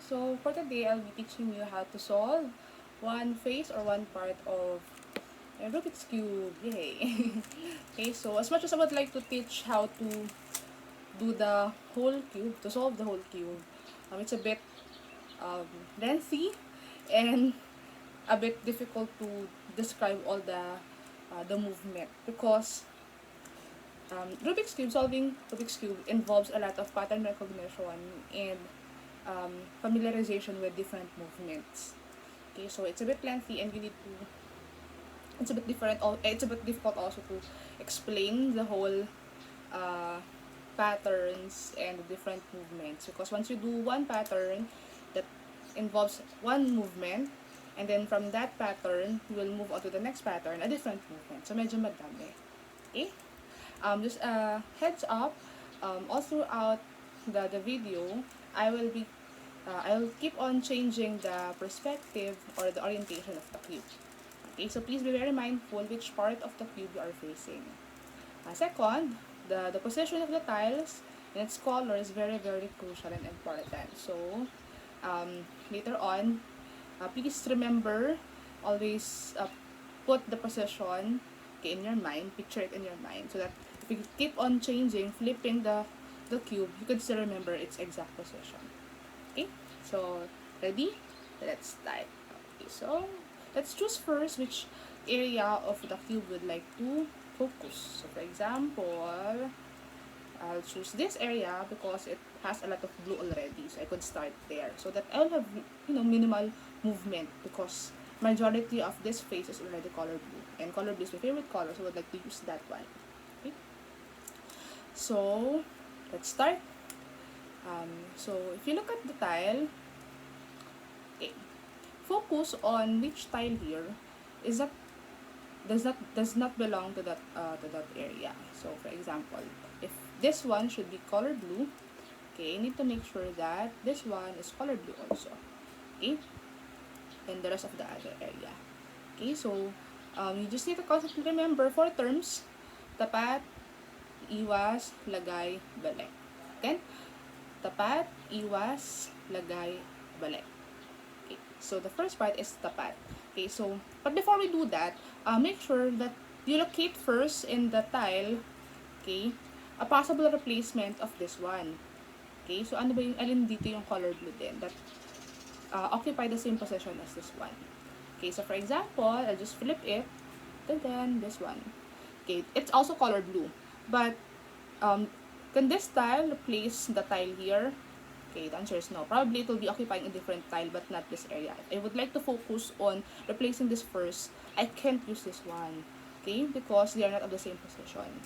So for today, I'll be teaching you how to solve one face or one part of a Rubik's Cube. Yay! Okay, so as much as I would like to teach how to do the whole cube, to solve the whole cube, it's a bit um, lengthy and a bit difficult to describe all the movement because solving Rubik's Cube involves a lot of pattern recognition and familiarization with different movements. Okay, so it's a bit lengthy and you need to, it's a bit difficult also to explain the whole uh, patterns and the different movements because once you do one pattern that involves one movement and then from that pattern you will move on to the next pattern, a different movement. So medyo madami. Okay? Just a heads up, all throughout the video, I will keep on changing the perspective or the orientation of the cube. Okay, so please be very mindful which part of the cube you are facing. Second, the position of the tiles and its color is very, very crucial and important. So, later on, please remember, always put the position in your mind, picture it in your mind, so that if you keep on changing, flipping the cube, you can still remember its exact position. Okay, so ready? Let's start. Okay, so let's choose first which area of the cube would like to focus. So for example, I'll choose this area because it has a lot of blue already, so I could start there so that I'll have minimal movement because majority of this face is already color blue and color blue is my favorite color, so I would like to use that one. Okay, so let's start. So if you look at the tile, okay, focus on which tile here is that does not belong to that area. So for example, if this one should be color blue, okay, you need to make sure that this one is color blue also. Okay, and the rest of the other area. Okay, so you just need to constantly remember 4 terms: tapat, iwas, lagay, balik. Again, tapat, iwas, lagay, balik. Okay, so the first part is tapat. Okay, so but before we do that, make sure that you locate first in the tile, okay, a possible replacement of this one. Okay, so ano ba yung alin dito yung color blue din that occupy the same position as this one. Okay, so for example, I'll just flip it, and then this one. Okay, it's also color blue, but can this tile replace the tile here? Okay, the answer is no. Probably it will be occupying a different tile, but not this area. If I would like to focus on replacing this first, I can't use this one. Okay, because they are not of the same position.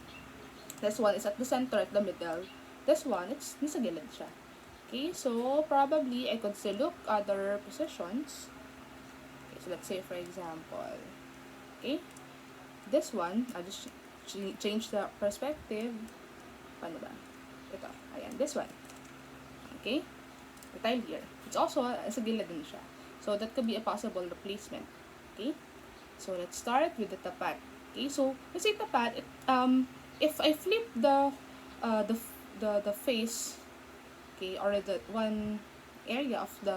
This one is at the center, at the middle. This one, it's nasa gilid siya. Okay, so probably I could still look other positions. Okay, so let's say for example, okay, this one, I'll just change the perspective. Paano ba? Ito, ayan, this one. Okay, the tile here. It's also sa gilid din siya. So that could be a possible replacement. Okay, so let's start with the tapat. Okay, so let's say tapat. If I flip the face, okay, or the one area of the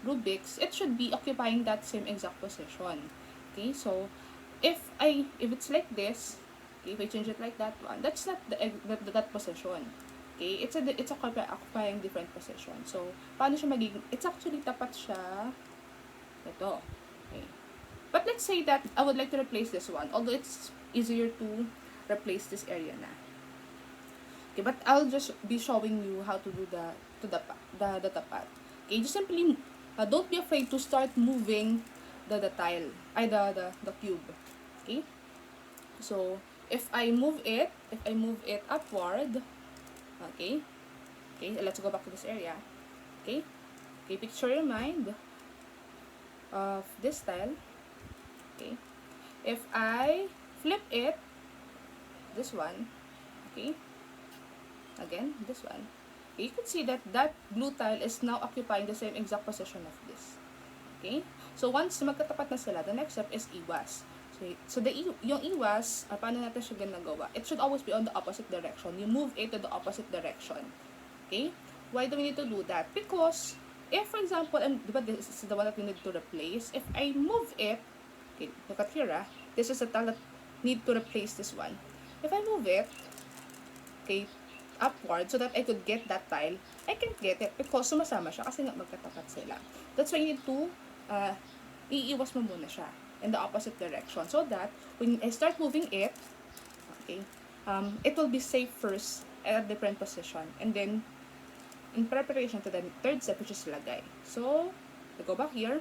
Rubik's, it should be occupying that same exact position. Okay, so if it's like this, okay, if I change it like that one, that's not that position. Okay, it's occupying different position. So, paano siya magiging, it's actually tapat siya, ito. Okay. But let's say that I would like to replace this one, although it's easier to replace this area na. Okay, but I'll just be showing you how to do the tapat. Okay, just simply, don't be afraid to start moving the tile, the cube. Okay, so, if I move it upward, okay, let's go back to this area. Okay, picture your mind of this tile. Okay, if I flip it, this one, okay, again, this one, okay, you can see that blue tile is now occupying the same exact position of this. Okay, so once magkatapat na sila, the next step is iwas. So yung iwas, paano natin siya ginagawa? It should always be on the opposite direction. You move it to the opposite direction. Okay? Why do we need to do that? Because if, for example, and diba this is the one that we need to replace, if I move it, okay, look at here, this is the tile that need to replace this one. If I move it, okay, upward so that I could get that tile, I can't get it because sumasama siya kasi nga magkatapat sila. That's why you need to iiwas mo muna siya in the opposite direction so that when I start moving it, okay, it will be safe first at a different position and then in preparation to the third step, which is lagay. So, I go back here,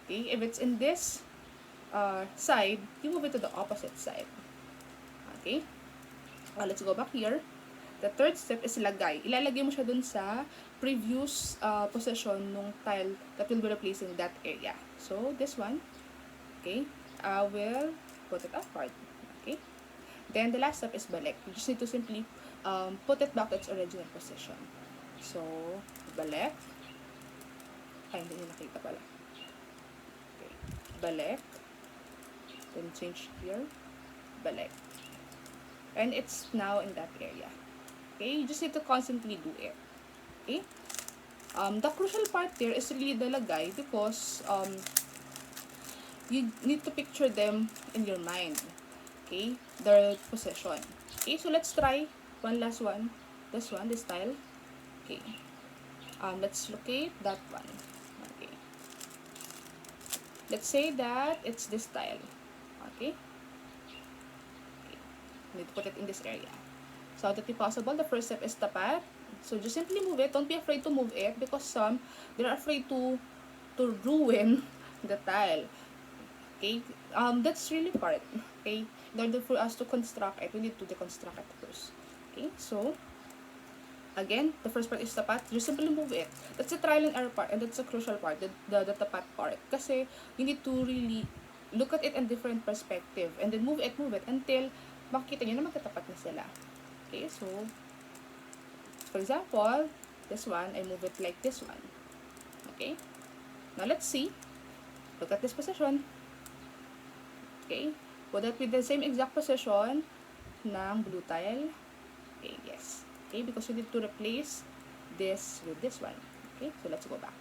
okay, if it's in this side, you move it to the opposite side, okay. Let's go back here. The third step is lagay. Ilalagay mo siya dun sa previous position nung tile that will be replacing that area. So, this one, okay, I will put it upward, okay. Then, the last step is balik. You just need to simply put it back to its original position. So, balik. Ay, hindi nyo nakita pala. Okay, balik. Then, change here. Balik. And it's now in that area. Okay, you just need to constantly do it. Okay, the crucial part there is really the lagay because you need to picture them in your mind. Okay, their position. Okay, so let's try one last one. This one, this tile. Okay, let's locate that one. Okay, let's say that it's this tile. Okay, need to put it in this area. So, how that be possible? The first step is tapat. So, just simply move it. Don't be afraid to move it because some, they're afraid to ruin the tile. Okay? That's really part. Okay? In order for us to construct it, we need to deconstruct it first. Okay? So, again, the first part is tapat. Just simply move it. That's the trial and error part and that's the crucial part, the tapat part. Kasi, you need to really look at it in different perspective and then move it until makikita nyo na magkatapat na sila. Okay, so, for example, this one, I move it like this one. Okay, now let's see. Look at this position. Okay, would that be the same exact position ng blue tile? Okay, yes. Okay, because we need to replace this with this one. Okay, so let's go back.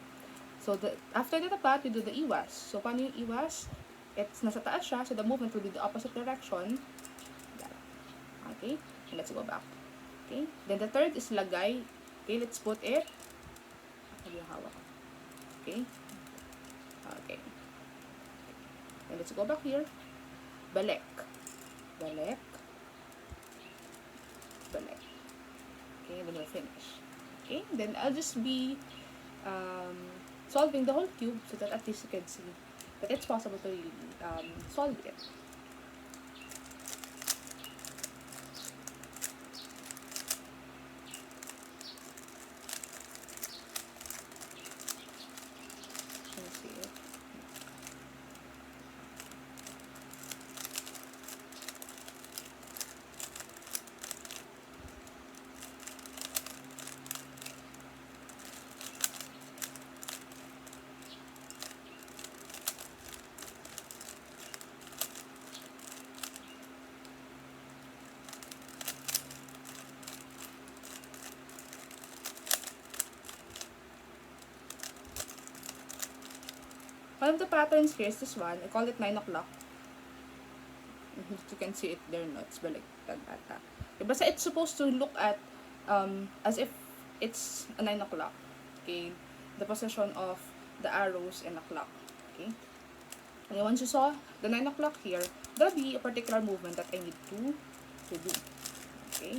So, after the tapat, we do the iwas. So, paano yung iwas? It's nasa taas siya, so the movement will be the opposite direction. Okay, and let's go back. Okay, then the third is lagay. Okay, let's put it. Okay, okay. And let's go back here. Balik, balik, balik. Okay, then we'll finish. Okay, then I'll just be solving the whole cube so that at least you can see that it's possible to really solve it. One of the patterns here is this one. I call it 9 o'clock. You can see it there, no? It's baliktad ata. Okay, basta it's supposed to look at as if it's a 9 o'clock. Okay, the position of the arrows and the clock. Okay, and once you saw the 9 o'clock here, there'll be a particular movement that I need to do. Okay,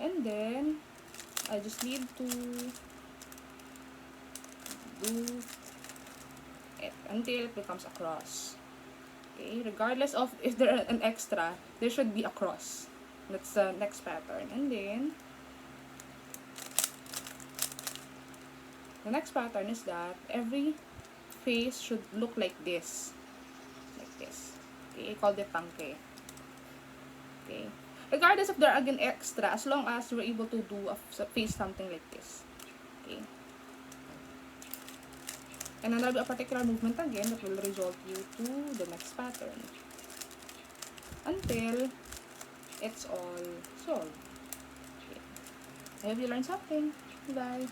and then I just need to do it until it becomes a cross. Okay, regardless of if there are an extra, there should be a cross. That's the next pattern. And then the next pattern is that every face should look like this. Like this. Okay, I call it tangke. Okay. Regardless if there are again extra, as long as you were able to do a face something like this. Okay. And then there will be a particular movement again that will result you to the next pattern. Until it's all solved. Okay. I hope you learned something. Bye.